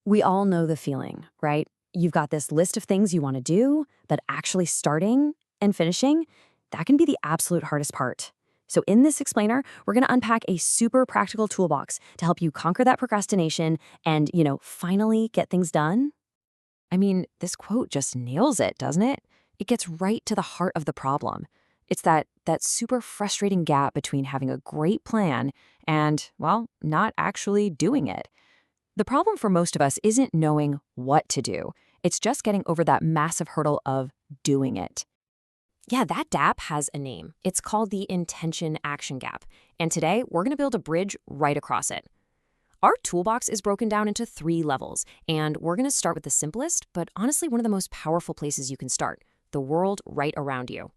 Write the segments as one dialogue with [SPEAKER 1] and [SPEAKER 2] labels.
[SPEAKER 1] We all know the feeling, right? You've got this list of things you want to do, but actually starting and finishing, that can be the absolute hardest part. So in this explainer, we're going to unpack a super practical toolbox to help you conquer that procrastination and, finally get things done. I mean, this quote just nails it, doesn't it? It gets right to the heart of the problem. It's that super frustrating gap between having a great plan and, well, not actually doing it. The problem for most of us isn't knowing what to do. It's just getting over that massive hurdle of doing it. Yeah, that gap has a name. It's called the intention action gap. And today, we're going to build a bridge right across it. Our toolbox is broken down into 3 levels, and we're going to start with the simplest, but honestly one of the most powerful places you can start, the world right around you.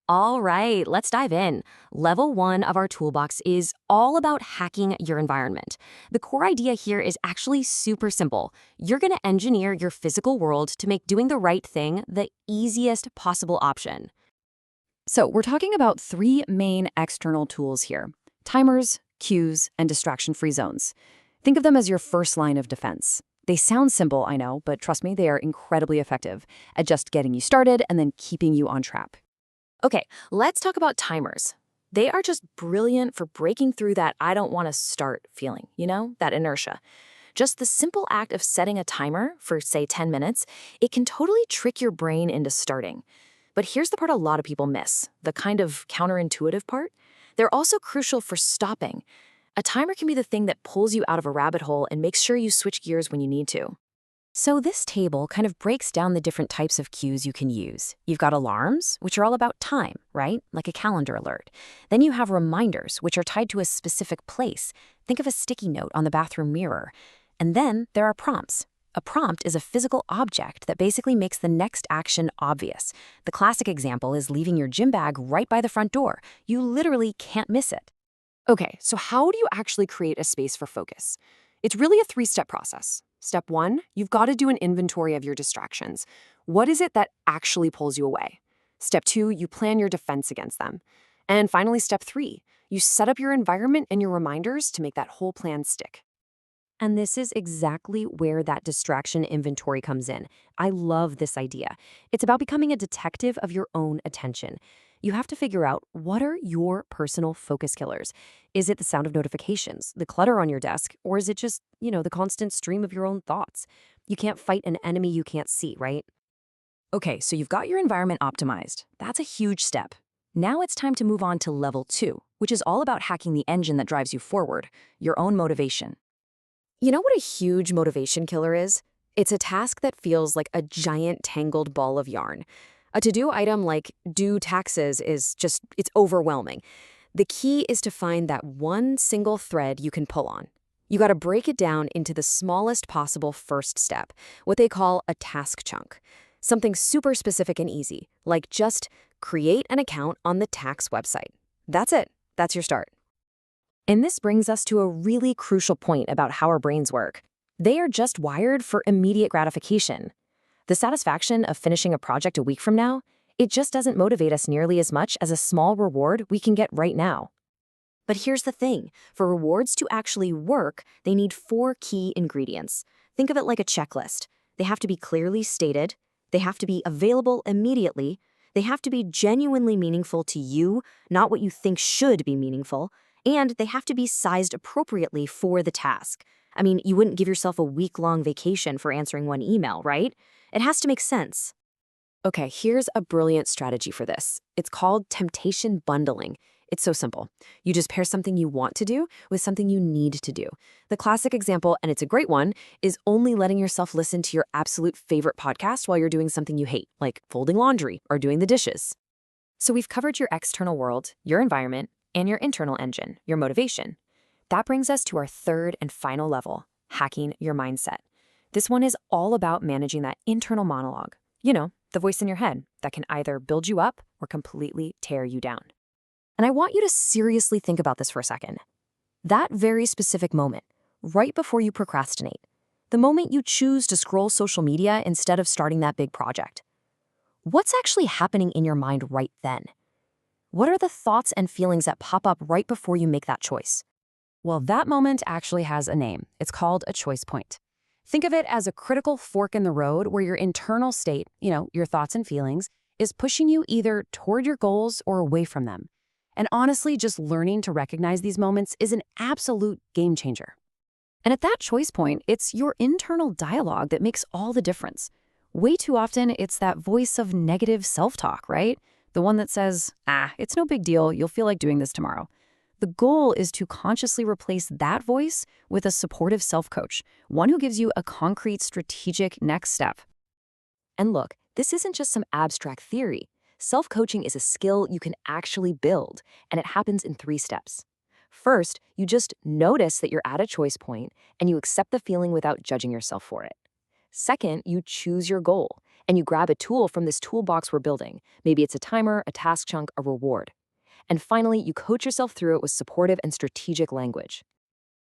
[SPEAKER 1] All right, let's dive in. Level 1 of our toolbox is all about hacking your environment. The core idea here is actually super simple. You're going to engineer your physical world to make doing the right thing the easiest possible option. So we're talking about 3 main external tools here: timers, cues, and distraction-free zones. Think of them as your first line of defense. They sound simple, I know, but trust me, they are incredibly effective at just getting you started and then keeping you on track. Okay, let's talk about timers. They are just brilliant for breaking through that I don't want to start feeling, that inertia. Just the simple act of setting a timer for, say, 10 minutes, it can totally trick your brain into starting. But here's the part a lot of people miss, the kind of counterintuitive part. They're also crucial for stopping. A timer can be the thing that pulls you out of a rabbit hole and makes sure you switch gears when you need to. So this table kind of breaks down the different types of cues you can use. You've got alarms, which are all about time, right? Like a calendar alert. Then you have reminders, which are tied to a specific place. Think of a sticky note on the bathroom mirror. And then there are prompts. A prompt is a physical object that basically makes the next action obvious. The classic example is leaving your gym bag right by the front door. You literally can't miss it. Okay, so how do you actually create a space for focus? It's really a 3-step process. Step 1, you've got to do an inventory of your distractions. What is it that actually pulls you away? Step 2, you plan your defense against them. And finally, step 3, you set up your environment and your reminders to make that whole plan stick. And this is exactly where that distraction inventory comes in. I love this idea. It's about becoming a detective of your own attention. You have to figure out, what are your personal focus killers? Is it the sound of notifications, the clutter on your desk, or is it just, the constant stream of your own thoughts? You can't fight an enemy you can't see, right? Okay, so you've got your environment optimized. That's a huge step. Now it's time to move on to level 2, which is all about hacking the engine that drives you forward, your own motivation. You know what a huge motivation killer is? It's a task that feels like a giant tangled ball of yarn. A to-do item like do taxes it's overwhelming. The key is to find that one single thread you can pull on. You got to break it down into the smallest possible first step, what they call a task chunk. Something super specific and easy, like just create an account on the tax website. That's it. That's your start. And this brings us to a really crucial point about how our brains work. They are just wired for immediate gratification. The satisfaction of finishing a project a week from now, it just doesn't motivate us nearly as much as a small reward we can get right now. But here's the thing. For rewards to actually work, they need 4 key ingredients. Think of it like a checklist. They have to be clearly stated, they have to be available immediately, they have to be genuinely meaningful to you, not what you think should be meaningful, and they have to be sized appropriately for the task. I mean, you wouldn't give yourself a week-long vacation for answering one email, right? It has to make sense. Okay, here's a brilliant strategy for this. It's called temptation bundling. It's so simple. You just pair something you want to do with something you need to do. The classic example, and it's a great one, is only letting yourself listen to your absolute favorite podcast while you're doing something you hate, like folding laundry or doing the dishes. So we've covered your external world, your environment, and your internal engine, your motivation. That brings us to our 3rd and final level, hacking your mindset. This one is all about managing that internal monologue. The voice in your head that can either build you up or completely tear you down. And I want you to seriously think about this for a second. That very specific moment, right before you procrastinate, the moment you choose to scroll social media instead of starting that big project. What's actually happening in your mind right then? What are the thoughts and feelings that pop up right before you make that choice? Well, that moment actually has a name. It's called a choice point. Think of it as a critical fork in the road where your internal state, your thoughts and feelings, is pushing you either toward your goals or away from them. And honestly, just learning to recognize these moments is an absolute game changer. And at that choice point, it's your internal dialogue that makes all the difference. Way too often, it's that voice of negative self-talk, right? The one that says, it's no big deal, you'll feel like doing this tomorrow. The goal is to consciously replace that voice with a supportive self-coach, one who gives you a concrete, strategic next step. And look, this isn't just some abstract theory. Self-coaching is a skill you can actually build, and it happens in 3 steps. First, you just notice that you're at a choice point, and you accept the feeling without judging yourself for it. Second, you choose your goal, and you grab a tool from this toolbox we're building. Maybe it's a timer, a task chunk, a reward. And finally, you coach yourself through it with supportive and strategic language.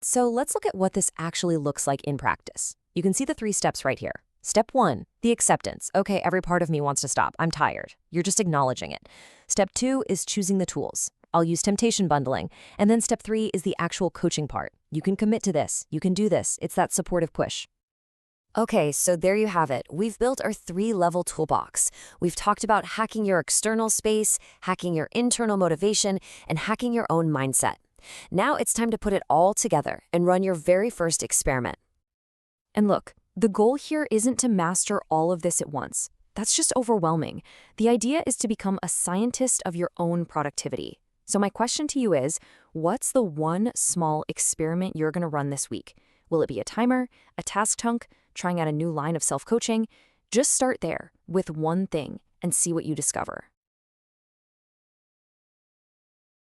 [SPEAKER 1] So let's look at what this actually looks like in practice. You can see the 3 steps right here. Step 1, the acceptance. Okay, every part of me wants to stop. I'm tired. You're just acknowledging it. Step 2 is choosing the tools. I'll use temptation bundling. And then step 3 is the actual coaching part. You can commit to this. You can do this. It's that supportive push. Okay, so there you have it. We've built our 3-level toolbox. We've talked about hacking your external space, hacking your internal motivation, and hacking your own mindset. Now it's time to put it all together and run your very first experiment. And look, the goal here isn't to master all of this at once. That's just overwhelming. The idea is to become a scientist of your own productivity. So my question to you is, what's the one small experiment you're going to run this week? Will it be a timer, a task chunk, trying out a new line of self-coaching? Just start there with one thing and see what you discover.